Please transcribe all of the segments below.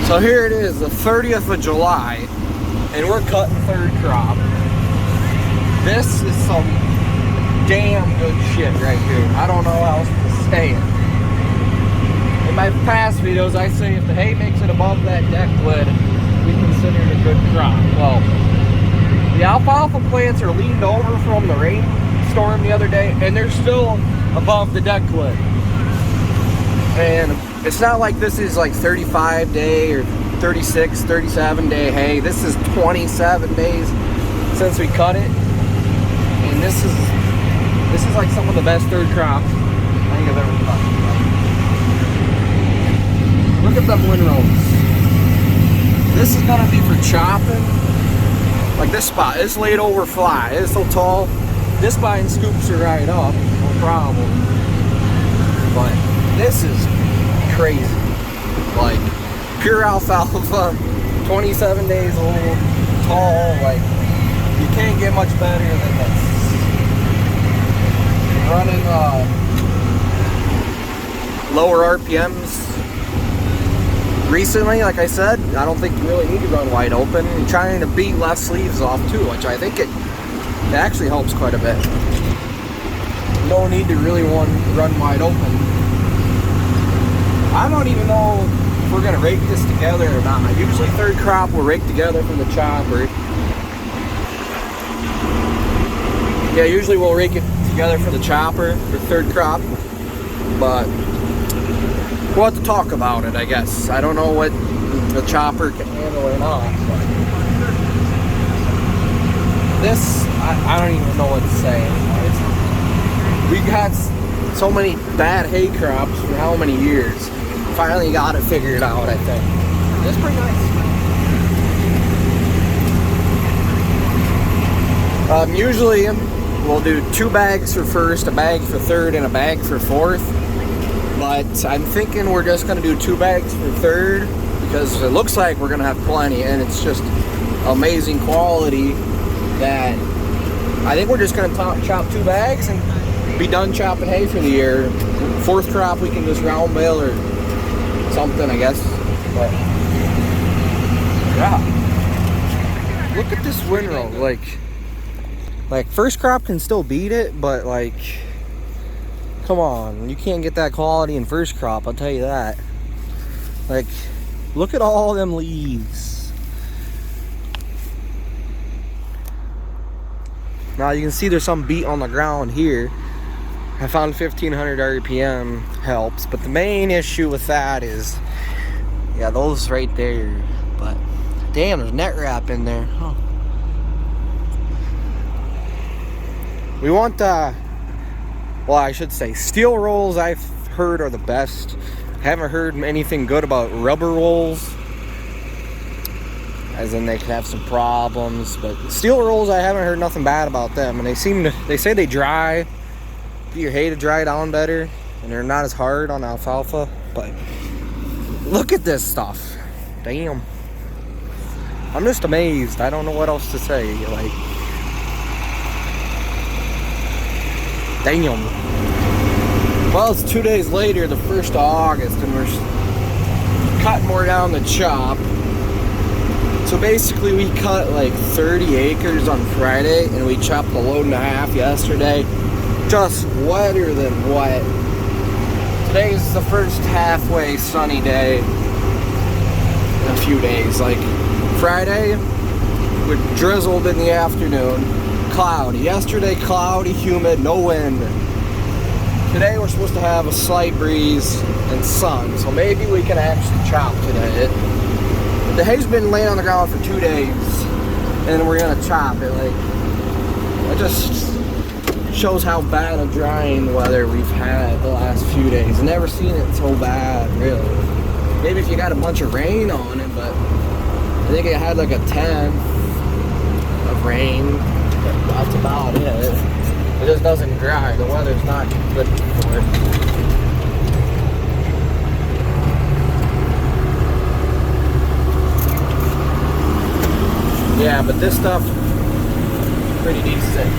So here it is, the 30th of July, and we're cutting third crop. This is some damn good shit right here. I don't know how else to say it. In my past videos, I say if the hay makes it above that deck lid, we consider it a good crop. Well, the alfalfa plants are leaned over from the rainstorm the other day, and they're still above the deck lid. And it's not like this is like 35 day or 36, 37 day hay. This is 27 days since we cut it. And this is like some of the best third crops I think I've ever cut. Look at them windrows. This is gonna be for chopping. Like this spot, it's laid over fly. It's so tall. This vine scoops it right up, no problem. But this is crazy. Like pure alfalfa, 27 days old, tall. Like you can't get much better than this. Running lower RPMs recently, like I said. I don't think you really need to run wide open. I'm trying to beat less sleeves off too, which I think it actually helps quite a bit. No need to really run wide open. I don't even know if we're gonna rake this together or not. Usually third crop we'll rake together from the chopper. Yeah, usually we'll rake it together for the chopper for third crop, but we'll have to talk about it, I guess. I don't know what the chopper can handle or not. But this, I don't even know what to say. We've had so many bad hay crops for how many years. Finally got it figured out, I think. It's pretty nice. Usually we'll do 2 bags for first, a bag for third, and a bag for fourth. But I'm thinking we're just going to do 2 bags for third because it looks like we're going to have plenty, and it's just amazing quality that I think we're just going to chop 2 bags and be done chopping hay for the year. Fourth crop we can just round bale or something, I guess. But yeah, look at this windrow. Like first crop can still beat it, but like, come on, you can't get that quality in first crop, I'll tell you that. Like, look at all them leaves. Now you can see there's some beat on the ground here. I found 1500 RPM helps, but the main issue with that is, yeah, those right there. But damn, there's net wrap in there. Huh. We want well, I should say steel rolls I've heard are the best. Haven't heard anything good about rubber rolls, as in they could have some problems. But steel rolls, I haven't heard nothing bad about them, and they say they dry, get your hay to dry down better, and they're not as hard on alfalfa. But look at this stuff. Damn, I'm just amazed. I don't know what else to say. Like, damn. Well, it's 2 days later, the 1st of August, and we're cutting more down the chop. So basically we cut like 30 acres on Friday, and we chopped a load and a half yesterday. Just wetter than wet. Today's the first halfway sunny day in a few days. Like Friday, we drizzled in the afternoon. Cloudy. Yesterday, cloudy, humid, no wind. Today, we're supposed to have a slight breeze and sun, so maybe we can actually chop today. The hay's been laying on the ground for 2 days, and we're gonna chop it. Like, it just shows how bad of drying weather we've had the last few days. I've never seen it so bad, really. Maybe if you got a bunch of rain on it, but I think it had like a 10 of rain. That's about it. It just doesn't dry. The weather's not good for it. Yeah, but this stuff pretty decent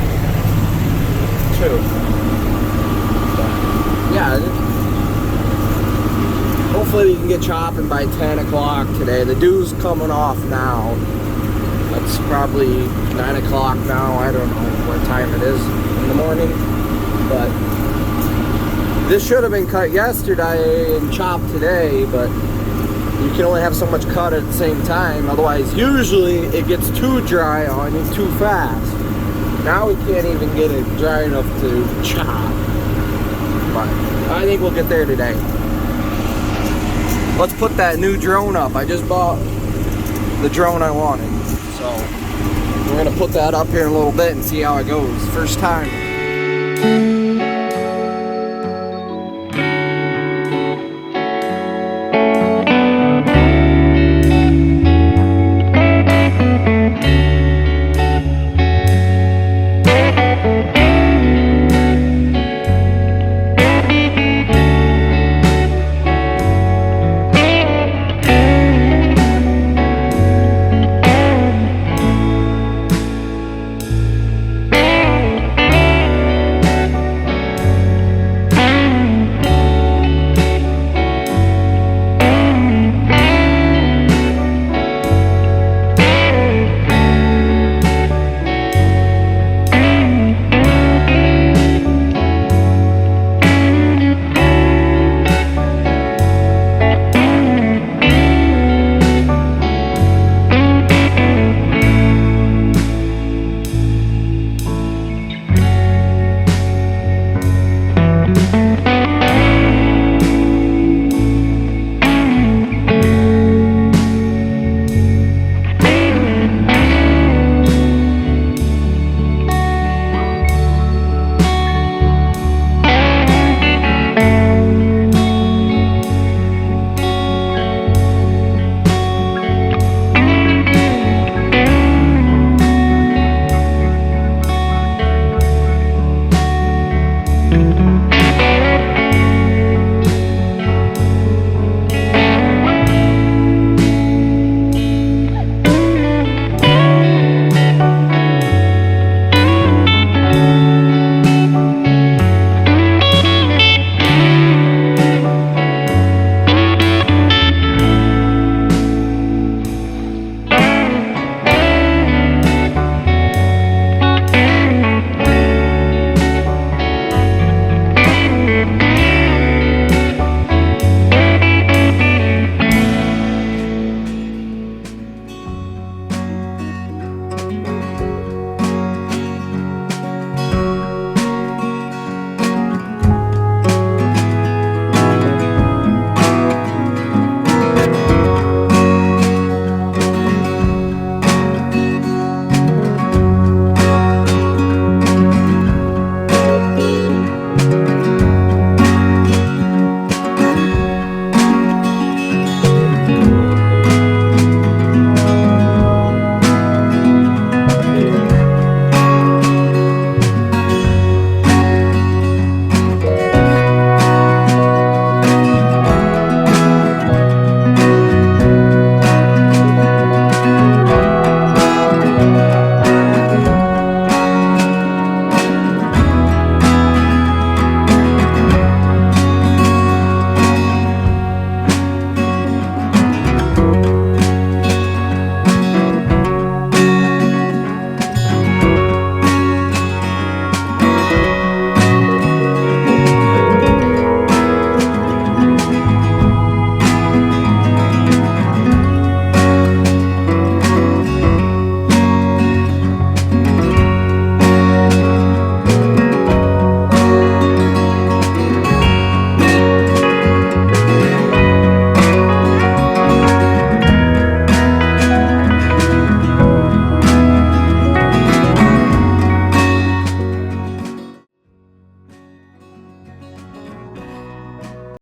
too. But yeah, hopefully we can get chopping by 10 o'clock today. The dew's coming off now. It's probably 9 o'clock now. I don't know what time it is in the morning. But this should have been cut yesterday and chopped today, but you can only have so much cut at the same time. Otherwise, usually it gets too dry on you too fast. Now we can't even get it dry enough to chop. But I think we'll get there today. Let's put that new drone up. I just bought the drone I wanted. So we're gonna put that up here in a little bit and see how it goes. First time.